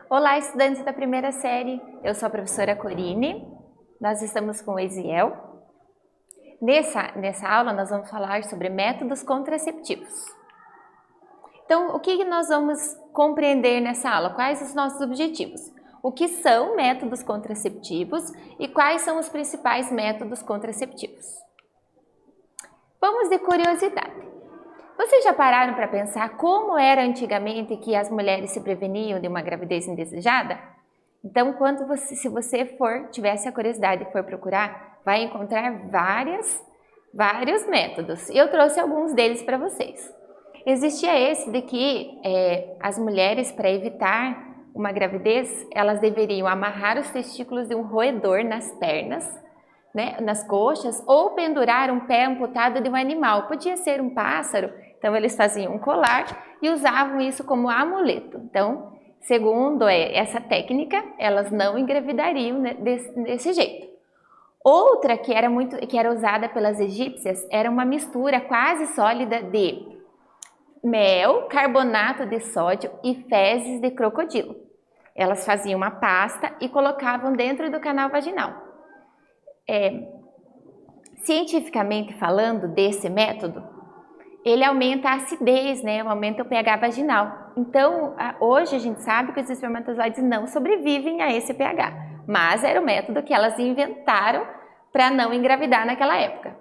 Olá, estudantes da primeira série. Eu sou a professora Corine. Nós estamos com o Eziel. Nessa aula, nós vamos falar sobre métodos contraceptivos. Então, o que nós vamos compreender nessa aula? Quais os nossos objetivos? O que são métodos contraceptivos e quais são os principais métodos contraceptivos? Vamos de curiosidade. Vocês já pararam para pensar como era antigamente que as mulheres se preveniam de uma gravidez indesejada? Então, se você tivesse a curiosidade e for procurar, vai encontrar vários métodos. Eu trouxe alguns deles para vocês. Existia esse de que as mulheres, para evitar uma gravidez, elas deveriam amarrar os testículos de um roedor nas pernas, né, nas coxas, ou pendurar um pé amputado de um animal. Podia ser um pássaro. Então, eles faziam um colar e usavam isso como amuleto. Então, segundo essa técnica, elas não engravidariam desse jeito. Outra que era usada pelas egípcias era uma mistura quase sólida de mel, carbonato de sódio e fezes de crocodilo. Elas faziam uma pasta e colocavam dentro do canal vaginal. Cientificamente falando desse método, ele aumenta a acidez, né? Aumenta o pH vaginal. Então, hoje a gente sabe que os espermatozoides não sobrevivem a esse pH, mas era o método que elas inventaram para não engravidar naquela época.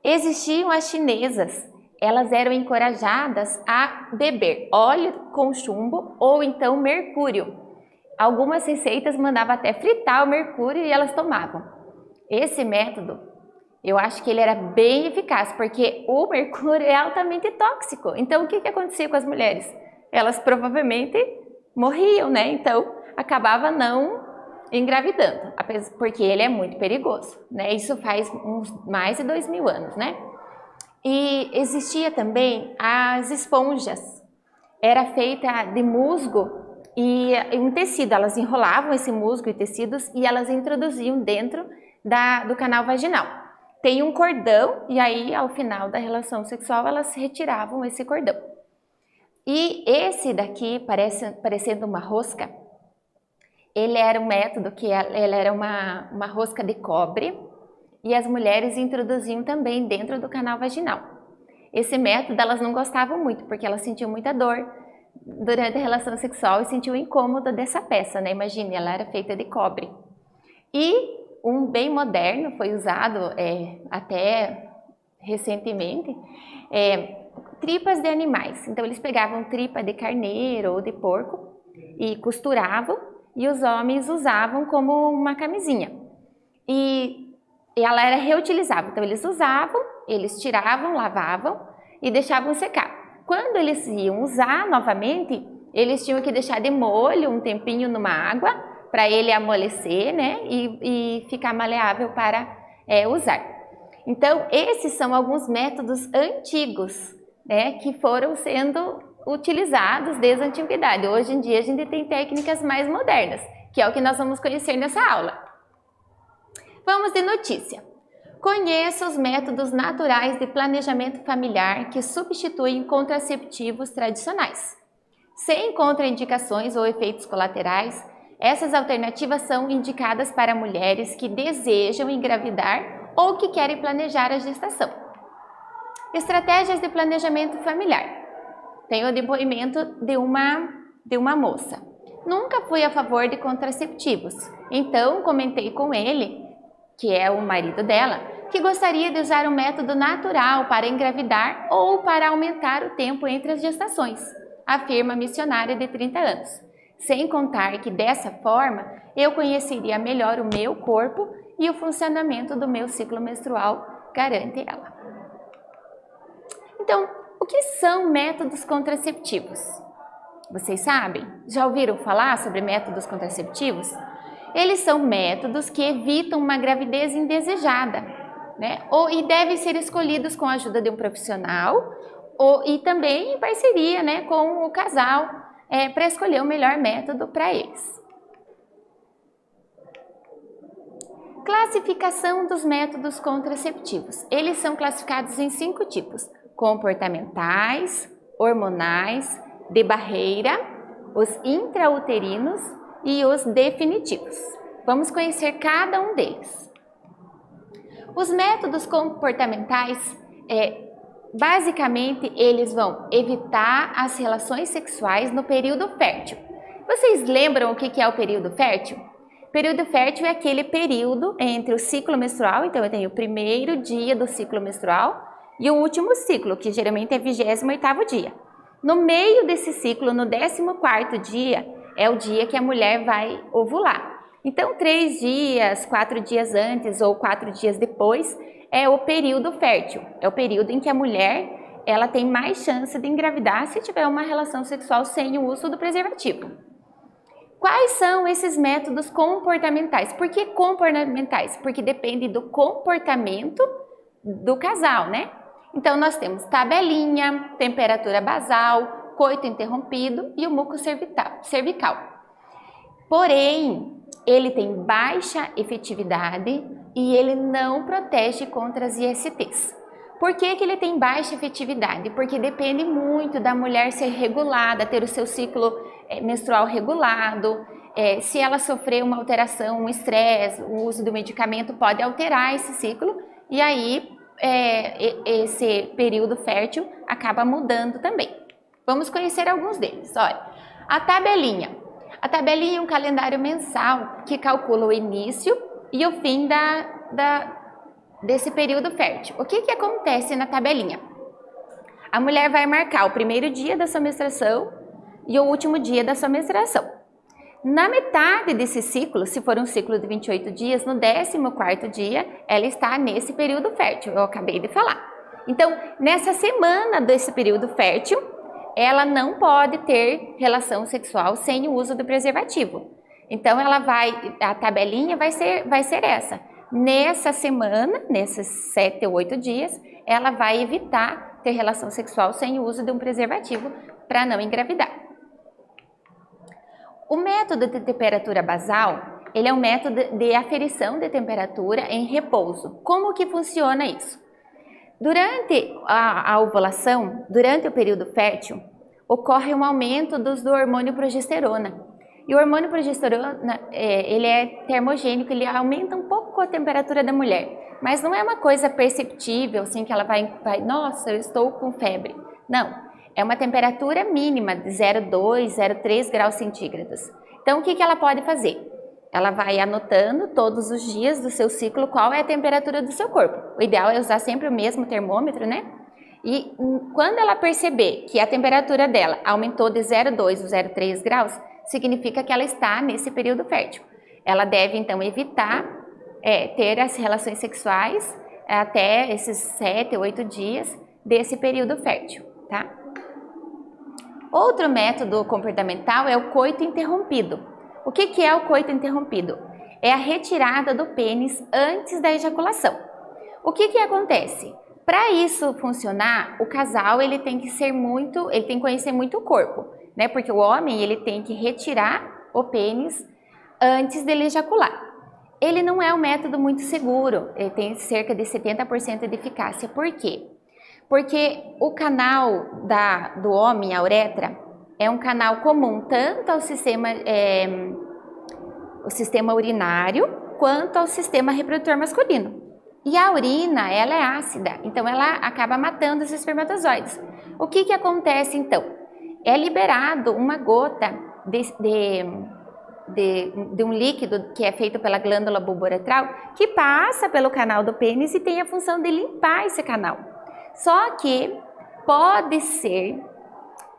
Existiam as chinesas, elas eram encorajadas a beber óleo com chumbo ou então mercúrio. Algumas receitas mandavam até fritar o mercúrio e elas tomavam. Esse método, eu acho que ele era bem eficaz, porque o mercúrio é altamente tóxico. Então, o que acontecia com as mulheres? Elas provavelmente morriam, né? Então, acabava não engravidando, porque ele é muito perigoso, né? Isso faz mais de 2000 anos, né? E existia também as esponjas. Era feita de musgo e um tecido. Elas enrolavam esse musgo e tecidos e elas introduziam dentro do canal vaginal. Tem um cordão e aí, ao final da relação sexual, elas retiravam esse cordão. E esse daqui, parecendo uma rosca, ele era um método que ele era uma rosca de cobre e as mulheres introduziam também dentro do canal vaginal. Esse método elas não gostavam muito, porque elas sentiam muita dor durante a relação sexual e sentiam o incômodo dessa peça, né? Imagine, ela era feita de cobre. E um bem moderno, foi usado até recentemente, tripas de animais. Então, eles pegavam tripa de carneiro ou de porco e costuravam, e os homens usavam como uma camisinha. E ela era reutilizável. Então, eles usavam, eles tiravam, lavavam e deixavam secar. Quando eles iam usar novamente, eles tinham que deixar de molho um tempinho numa água, para ele amolecer, né, e ficar maleável para usar. Então, esses são alguns métodos antigos, né, que foram sendo utilizados desde a antiguidade. Hoje em dia, a gente tem técnicas mais modernas, que é o que nós vamos conhecer nessa aula. Vamos de notícia. Conheça os métodos naturais de planejamento familiar que substituem contraceptivos tradicionais. Sem contraindicações ou efeitos colaterais, essas alternativas são indicadas para mulheres que desejam engravidar ou que querem planejar a gestação. Estratégias de planejamento familiar. Tem o depoimento de uma moça. Nunca fui a favor de contraceptivos, então comentei com ele, que é o marido dela, que gostaria de usar um método natural para engravidar ou para aumentar o tempo entre as gestações, afirma a missionária de 30 anos. Sem contar que dessa forma eu conheceria melhor o meu corpo e o funcionamento do meu ciclo menstrual, garante ela. Então, o que são métodos contraceptivos? Vocês sabem? Já ouviram falar sobre métodos contraceptivos? Eles são métodos que evitam uma gravidez indesejada, né? E devem ser escolhidos com a ajuda de um profissional e também em parceria, né, com o casal, para escolher o melhor método para eles. Classificação dos métodos contraceptivos. Eles são classificados em 5 tipos: comportamentais, hormonais, de barreira, os intrauterinos e os definitivos. Vamos conhecer cada um deles. Os métodos comportamentais, basicamente, eles vão evitar as relações sexuais no período fértil. Vocês lembram o que é o período fértil? Período fértil é aquele período entre o ciclo menstrual, então eu tenho o primeiro dia do ciclo menstrual e o último ciclo, que geralmente é 28º dia. No meio desse ciclo, no 14º dia, é o dia que a mulher vai ovular. Então, 3 dias, 4 dias antes ou 4 dias depois é o período fértil. É o período em que a mulher ela tem mais chance de engravidar se tiver uma relação sexual sem o uso do preservativo. Quais são esses métodos comportamentais? Por que comportamentais? Porque depende do comportamento do casal, né? Então, nós temos tabelinha, temperatura basal, coito interrompido e o muco cervical. Porém, ele tem baixa efetividade e ele não protege contra as ISTs. Por que ele tem baixa efetividade? Porque depende muito da mulher ser regulada, ter o seu ciclo menstrual regulado. Se ela sofrer uma alteração, um estresse, o uso do medicamento pode alterar esse ciclo e aí esse período fértil acaba mudando também. Vamos conhecer alguns deles. Olha, a tabelinha. A tabelinha é um calendário mensal que calcula o início e o fim desse período fértil. O que acontece na tabelinha? A mulher vai marcar o primeiro dia da sua menstruação e o último dia da sua menstruação. Na metade desse ciclo, se for um ciclo de 28 dias, no 14º dia, ela está nesse período fértil, eu acabei de falar. Então, nessa semana desse período fértil, ela não pode ter relação sexual sem o uso do preservativo. Então, a tabelinha vai ser essa. Nessa semana, nesses 7 ou 8 dias, ela vai evitar ter relação sexual sem o uso de um preservativo para não engravidar. O método de temperatura basal, ele é um método de aferição de temperatura em repouso. Como que funciona isso? Durante a ovulação, durante o período fértil, ocorre um aumento do hormônio progesterona. E o hormônio progesterona, ele é termogênico, ele aumenta um pouco a temperatura da mulher. Mas não é uma coisa perceptível, assim, que ela vai nossa, eu estou com febre. Não, é uma temperatura mínima de 0,2, 0,3 graus centígrados. Então, o que ela pode fazer? Ela vai anotando todos os dias do seu ciclo qual é a temperatura do seu corpo. O ideal é usar sempre o mesmo termômetro, né? E quando ela perceber que a temperatura dela aumentou de 0,2 ou 0,3 graus, significa que ela está nesse período fértil. Ela deve, então, evitar ter as relações sexuais até esses 7 ou 8 dias desse período fértil, tá? Outro método comportamental é o coito interrompido. O que é o coito interrompido? É a retirada do pênis antes da ejaculação. O que acontece? Para isso funcionar, o casal ele tem que conhecer muito o corpo, né? Porque o homem ele tem que retirar o pênis antes dele ejacular. Ele não é um método muito seguro, ele tem cerca de 70% de eficácia. Por quê? Porque o canal do homem, a uretra, é um canal comum tanto ao o sistema urinário quanto ao sistema reprodutor masculino. E a urina, ela é ácida, então ela acaba matando os espermatozoides. O que acontece então? É liberado uma gota de um líquido que é feito pela glândula bulboretral que passa pelo canal do pênis e tem a função de limpar esse canal. Só que pode ser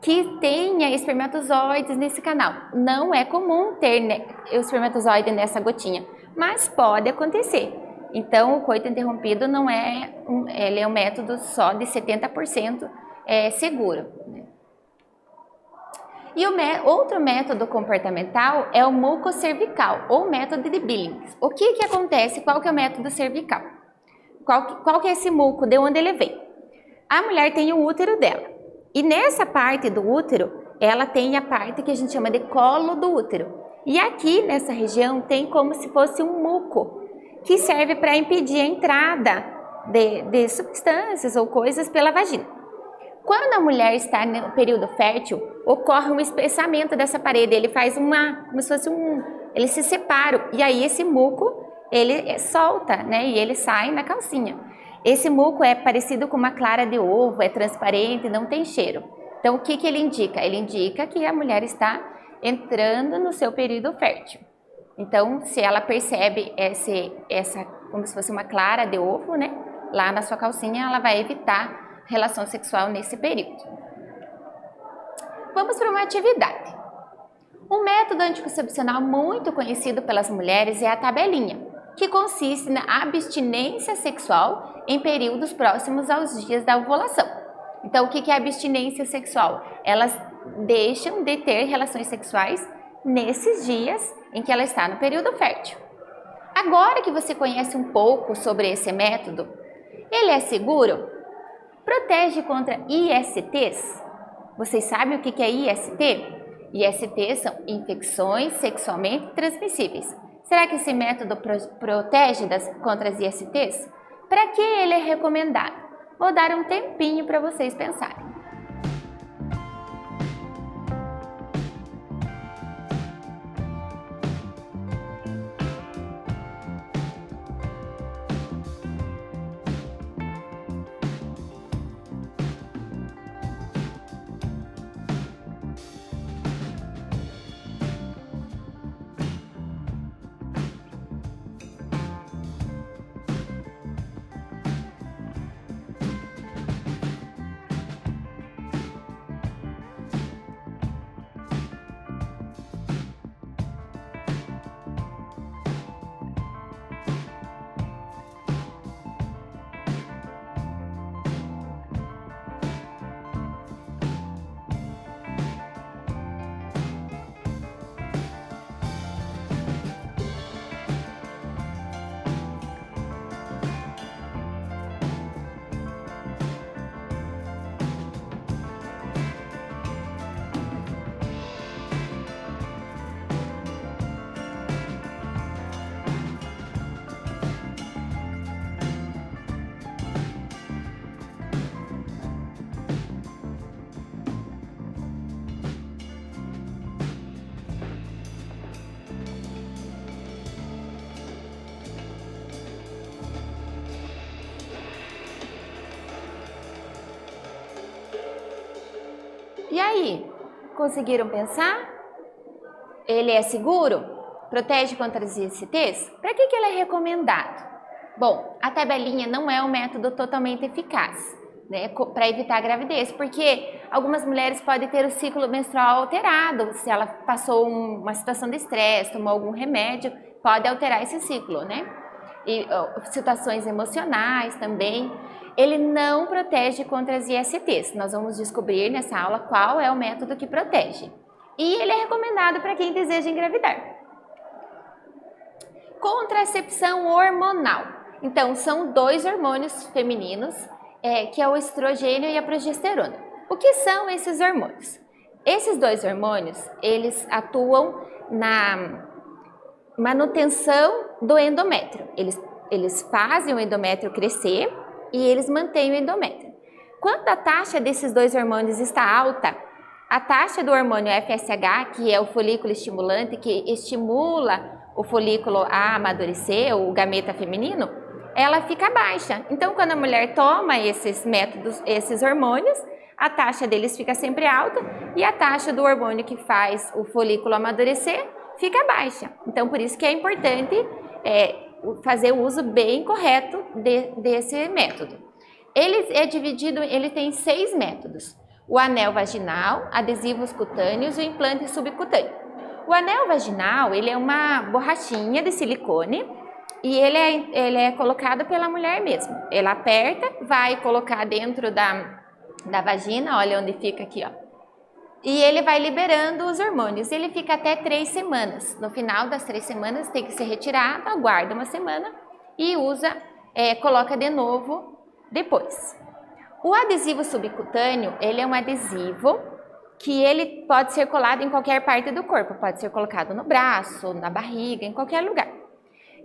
que tenha espermatozoides nesse canal. Não é comum ter espermatozoide nessa gotinha, mas pode acontecer. Então, o coito interrompido ele é um método só de 70% seguro. E outro método comportamental é o muco cervical, ou método de Billings. O que acontece? Qual que é o método cervical? Qual que é esse muco? De onde ele vem? A mulher tem o útero dela. E nessa parte do útero, ela tem a parte que a gente chama de colo do útero. E aqui, nessa região, tem como se fosse um muco, que serve para impedir a entrada de substâncias ou coisas pela vagina. Quando a mulher está no período fértil, ocorre um espessamento dessa parede, ele faz como se fosse eles se separam, e aí esse muco, ele solta, né, e ele sai na calcinha. Esse muco é parecido com uma clara de ovo, é transparente, não tem cheiro. Então, o que ele indica? Ele indica que a mulher está entrando no seu período fértil. Então, se ela percebe essa como se fosse uma clara de ovo, né, lá na sua calcinha, ela vai evitar relação sexual nesse período. Vamos para uma atividade. Um método anticoncepcional muito conhecido pelas mulheres é a tabelinha, que consiste na abstinência sexual em períodos próximos aos dias da ovulação. Então, o que é abstinência sexual? Elas deixam de ter relações sexuais nesses dias em que ela está no período fértil. Agora que você conhece um pouco sobre esse método, ele é seguro? Protege contra ISTs? Vocês sabem o que é IST? IST são infecções sexualmente transmissíveis. Será que esse método protege contra as ISTs? Para que ele é recomendado? Vou dar um tempinho para vocês pensarem. E aí, conseguiram pensar? Ele é seguro? Protege contra as ISTs? Para que ele é recomendado? Bom, a tabelinha não é um método totalmente eficaz, né, para evitar a gravidez, porque algumas mulheres podem ter o ciclo menstrual alterado, se ela passou uma situação de estresse, tomou algum remédio, pode alterar esse ciclo, né? E situações emocionais também. Ele não protege contra as ISTs. Nós vamos descobrir nessa aula qual é o método que protege. E ele é recomendado para quem deseja engravidar. Contracepção hormonal. Então, são dois hormônios femininos, que é o estrogênio e a progesterona. O que são esses hormônios? Esses dois hormônios, eles atuam na manutenção do endométrio. Eles fazem o endométrio crescer e eles mantêm o endométrio. Quando a taxa desses dois hormônios está alta, a taxa do hormônio FSH, que é o folículo estimulante, que estimula o folículo a amadurecer, o gameta feminino, ela fica baixa. Então, quando a mulher toma esses hormônios, a taxa deles fica sempre alta e a taxa do hormônio que faz o folículo amadurecer fica baixa. Então, por isso que é importante fazer o uso bem correto desse método. Ele tem 6 métodos: o anel vaginal, adesivos cutâneos e o implante subcutâneo. O anel vaginal, ele é uma borrachinha de silicone e ele é colocado pela mulher mesmo. Ela aperta, vai colocar dentro da vagina, olha onde fica aqui, ó. E ele vai liberando os hormônios. Ele fica até 3 semanas. No final das 3 semanas tem que ser retirado, aguarda uma semana e coloca de novo depois. O adesivo subcutâneo, ele é um adesivo que ele pode ser colado em qualquer parte do corpo. Pode ser colocado no braço, na barriga, em qualquer lugar.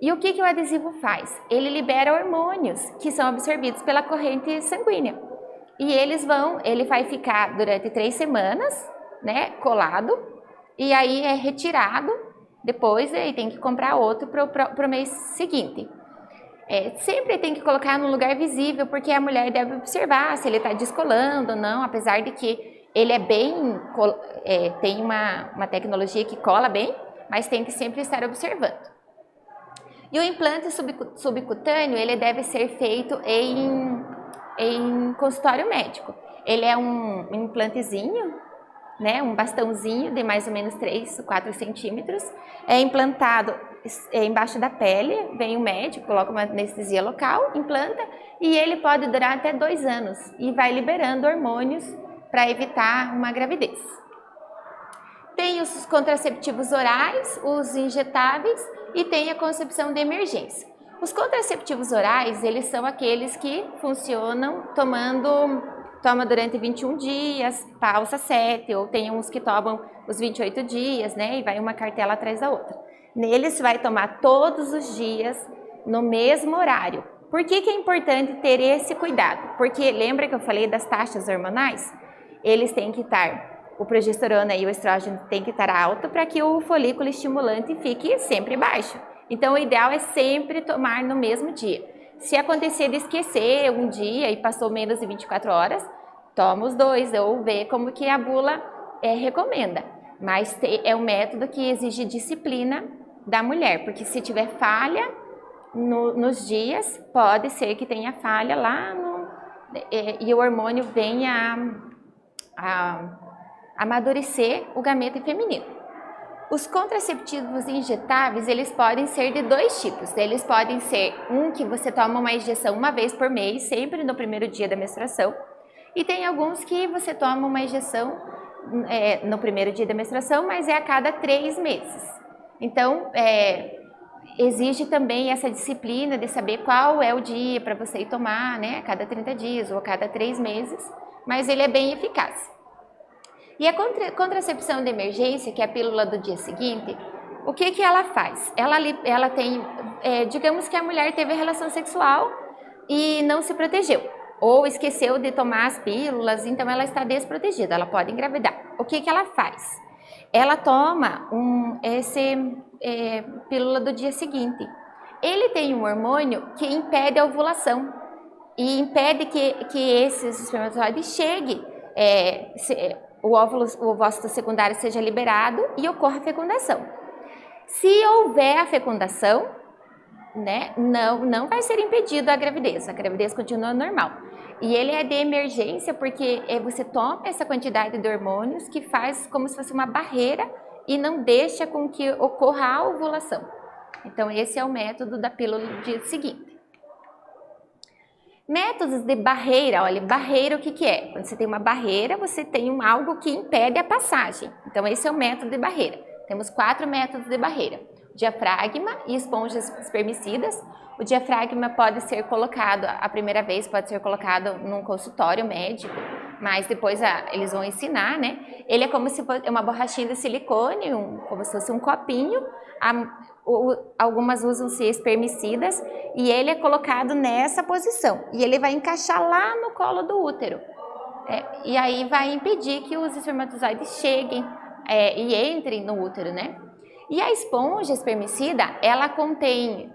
E o que o adesivo faz? Ele libera hormônios que são absorvidos pela corrente sanguínea. e ele vai ficar durante 3 semanas, né, colado, e aí é retirado depois, e tem que comprar outro para o mês seguinte. Sempre tem que colocar num lugar visível, porque a mulher deve observar se ele está descolando ou não, apesar de que ele é bem, tem uma tecnologia que cola bem, mas tem que sempre estar observando. E o implante subcutâneo, ele deve ser feito em consultório médico. Ele é um implantezinho, né, um bastãozinho de mais ou menos 3, 4 centímetros, é implantado embaixo da pele, vem o médico, coloca uma anestesia local, implanta, e ele pode durar até 2 anos, e vai liberando hormônios para evitar uma gravidez. Tem os contraceptivos orais, os injetáveis, e tem a concepção de emergência. Os contraceptivos orais, eles são aqueles que funcionam toma durante 21 dias, pausa 7, ou tem uns que tomam os 28 dias, né, e vai uma cartela atrás da outra. Neles vai tomar todos os dias, no mesmo horário. Por que é importante ter esse cuidado? Porque lembra que eu falei das taxas hormonais? Eles têm que estar, o progesterona e o estrógeno têm que estar alto para que o folículo estimulante fique sempre baixo. Então o ideal é sempre tomar no mesmo dia. Se acontecer de esquecer um dia e passou menos de 24 horas, toma os 2 ou vê como que a bula recomenda. Mas é um método que exige disciplina da mulher, porque se tiver falha nos dias, pode ser que tenha falha lá e o hormônio venha a amadurecer o gameta feminino. Os contraceptivos injetáveis, eles podem ser de 2 tipos. Eles podem ser um que você toma uma injeção uma vez por mês, sempre no primeiro dia da menstruação. E tem alguns que você toma uma injeção no primeiro dia da menstruação, mas é a cada 3 meses. Então, exige também essa disciplina de saber qual é o dia para você ir tomar, né? A cada 30 dias ou a cada 3 meses, mas ele é bem eficaz. E a contracepção de emergência, que é a pílula do dia seguinte, o que ela faz? Ela tem, digamos que a mulher teve relação sexual e não se protegeu, ou esqueceu de tomar as pílulas, então ela está desprotegida, ela pode engravidar. O que ela faz? Ela toma pílula do dia seguinte. Ele tem um hormônio que impede a ovulação e impede que esses espermatozoides cheguem, o ovócito secundário seja liberado e ocorra a fecundação. Se houver a fecundação, né, não vai ser impedida a gravidez continua normal. E ele é de emergência porque você toma essa quantidade de hormônios que faz como se fosse uma barreira e não deixa com que ocorra a ovulação. Então esse é o método da pílula do dia seguinte. Métodos de barreira, olha, barreira o que é? Quando você tem uma barreira, você tem algo que impede a passagem. Então esse é o método de barreira. Temos 4 métodos de barreira: diafragma e esponjas espermicidas. O diafragma pode ser colocado, a primeira vez pode ser colocado num consultório médico, mas depois eles vão ensinar, né? Ele é como se fosse uma borrachinha de silicone, como se fosse um copinho. Algumas usam-se espermicidas e ele é colocado nessa posição e ele vai encaixar lá no colo do útero. E aí vai impedir que os espermatozoides cheguem e entrem no útero, né? E a esponja espermicida, ela contém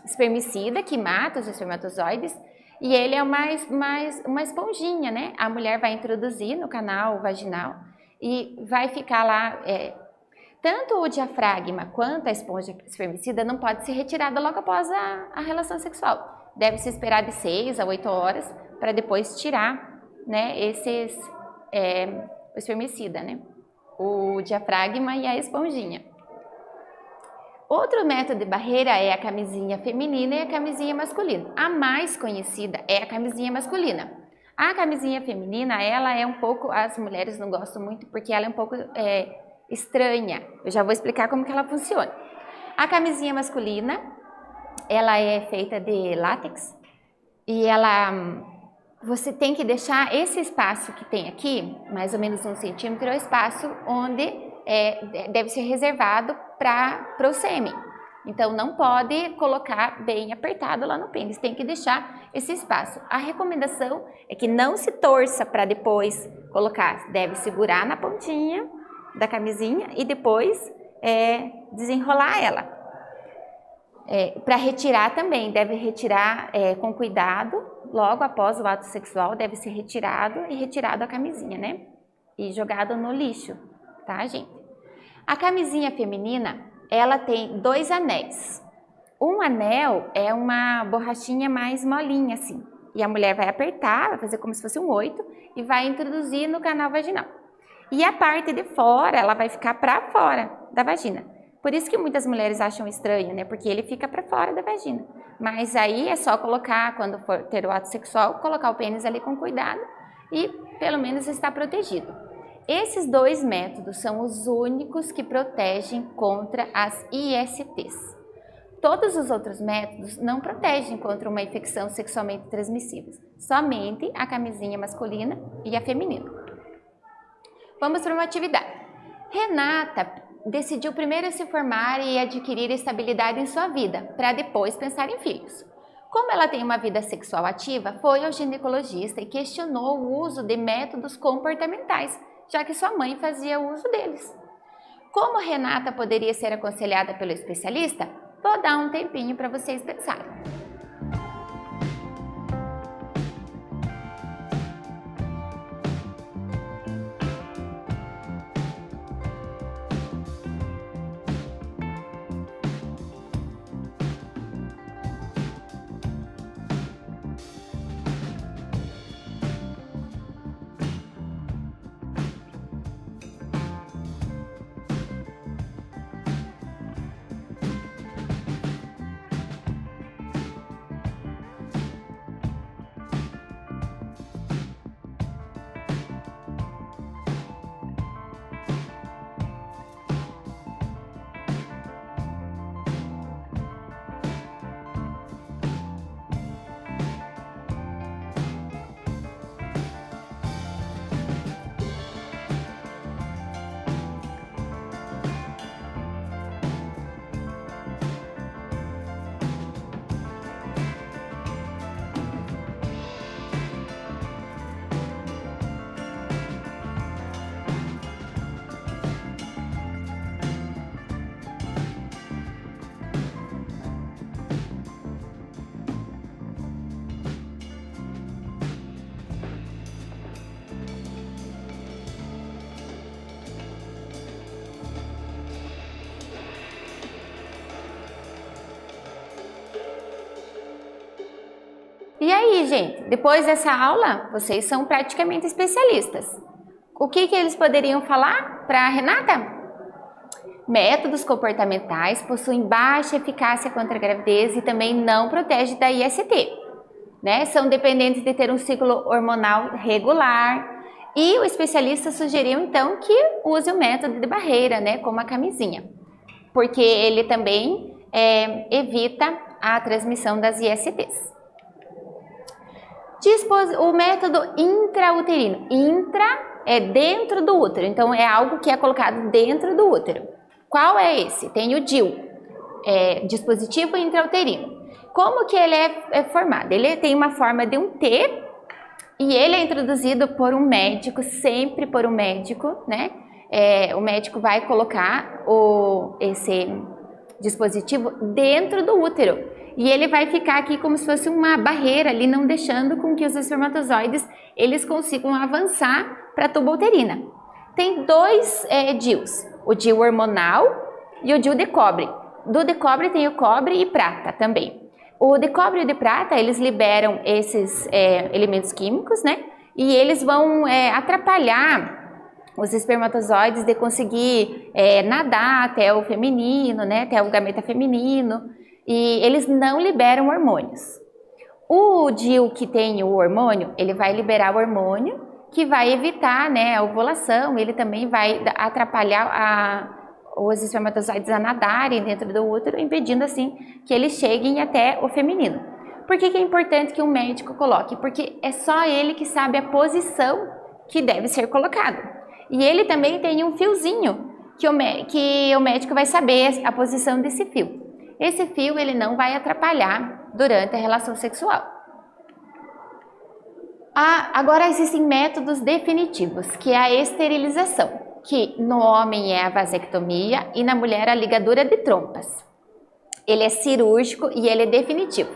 espermicida que mata os espermatozoides e ele é uma esponjinha, né? A mulher vai introduzir no canal vaginal e vai ficar lá. Tanto o diafragma quanto a esponja espermicida não pode ser retirada logo após a relação sexual. Deve se esperar de 6 a 8 horas para depois tirar, né, o espermicida, né? O diafragma e a esponjinha. Outro método de barreira é a camisinha feminina e a camisinha masculina. A mais conhecida é a camisinha masculina. A camisinha feminina, ela é um pouco, as mulheres não gostam muito porque ela é um pouco estranha. Eu já vou explicar como que ela funciona. A camisinha masculina, ela é feita de látex e você tem que deixar esse espaço que tem aqui, mais ou menos 1 centímetro, é o espaço onde deve ser reservado para o sêmen. Então não pode colocar bem apertado lá no pênis, tem que deixar esse espaço. A recomendação é que não se torça para depois colocar, deve segurar na pontinha da camisinha e depois desenrolar ela. Para retirar também, deve retirar com cuidado, logo após o ato sexual deve ser retirado e retirado a camisinha, né? E jogado no lixo, tá, gente? A camisinha feminina, ela tem 2 anéis. Um anel é uma borrachinha mais molinha assim, e a mulher vai apertar, vai fazer como se fosse um 8 e vai introduzir no canal vaginal. E a parte de fora, ela vai ficar para fora da vagina. Por isso que muitas mulheres acham estranho, né? Porque ele fica para fora da vagina. Mas aí é só colocar, quando for ter o ato sexual, colocar o pênis ali com cuidado e pelo menos está protegido. Esses 2 métodos são os únicos que protegem contra as ISTs. Todos os outros métodos não protegem contra uma infecção sexualmente transmissível. Somente a camisinha masculina e a feminina. Vamos para uma atividade. Renata decidiu primeiro se formar e adquirir estabilidade em sua vida, para depois pensar em filhos. Como ela tem uma vida sexual ativa, foi ao ginecologista e questionou o uso de métodos comportamentais, já que sua mãe fazia uso deles. Como Renata poderia ser aconselhada pelo especialista? Vou dar um tempinho para vocês pensarem. E aí, gente, depois dessa aula, vocês são praticamente especialistas. O que eles poderiam falar para a Renata? Métodos comportamentais possuem baixa eficácia contra a gravidez e também não protegem da IST. Né? São dependentes de ter um ciclo hormonal regular. E o especialista sugeriu, então, que use o método de barreira, né, como a camisinha. Porque ele também evita a transmissão das ISTs. O método intrauterino. Intra é dentro do útero, então é algo que é colocado dentro do útero. Qual é esse? Tem o DIU, dispositivo intrauterino. Como que ele é formado? Ele tem uma forma de um T e ele é introduzido por um médico, sempre por um médico, né? O médico vai colocar esse dispositivo dentro do útero. E ele vai ficar aqui como se fosse uma barreira ali, não deixando com que os espermatozoides eles consigam avançar para a tuba uterina. Tem 2 DIUs, o DIU hormonal e o DIU de cobre. Do de cobre tem o cobre e prata também. O de cobre e o de prata, eles liberam esses elementos químicos, né? E eles vão atrapalhar os espermatozoides de conseguir nadar até o feminino, né? Até o gameta feminino. E eles não liberam hormônios. O DIU que tem o hormônio, ele vai liberar o hormônio que vai evitar, né, a ovulação, ele também vai atrapalhar os espermatozoides a nadarem dentro do útero, impedindo assim que eles cheguem até o feminino. Por que é importante que um médico coloque? Porque é só ele que sabe a posição que deve ser colocado. E ele também tem um fiozinho que o médico vai saber a posição desse fio. esse fio ele não vai atrapalhar durante a relação sexual. Agora existem métodos definitivos, que é a esterilização, que no homem é a vasectomia e na mulher a ligadura de trompas. Ele é cirúrgico e ele é definitivo.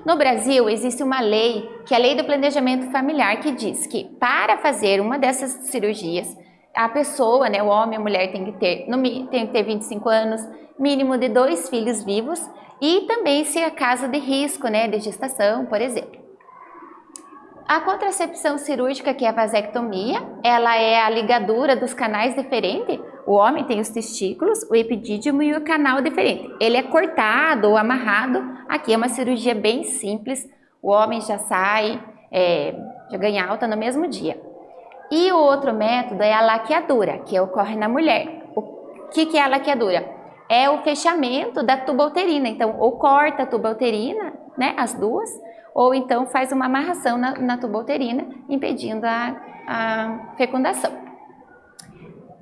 No Brasil existe uma lei, que é a Lei do Planejamento Familiar, que diz que para fazer uma dessas cirurgias, a pessoa, né, o homem e a mulher tem que ter 25 anos, mínimo de 2 filhos vivos e também se é caso de risco, né, de gestação, por exemplo. A contracepção cirúrgica, que é a vasectomia, ela é a ligadura dos canais deferentes. O homem tem os testículos, o epidídimo e o canal deferente. Ele é cortado ou amarrado. Aqui é uma cirurgia bem simples. O homem já sai, já ganha alta no mesmo dia. E o outro método é a laqueadura, que ocorre na mulher. O que é a laqueadura? É o fechamento da tuba uterina. Então, ou corta a tuba uterina, né, as duas, ou então faz uma amarração na tuba uterina, impedindo a fecundação.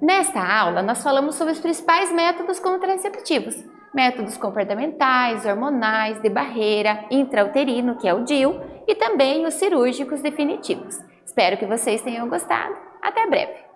Nesta aula, nós falamos sobre os principais métodos contraceptivos, métodos comportamentais, hormonais, de barreira, intrauterino, que é o DIU, e também os cirúrgicos definitivos. Espero que vocês tenham gostado. Até breve!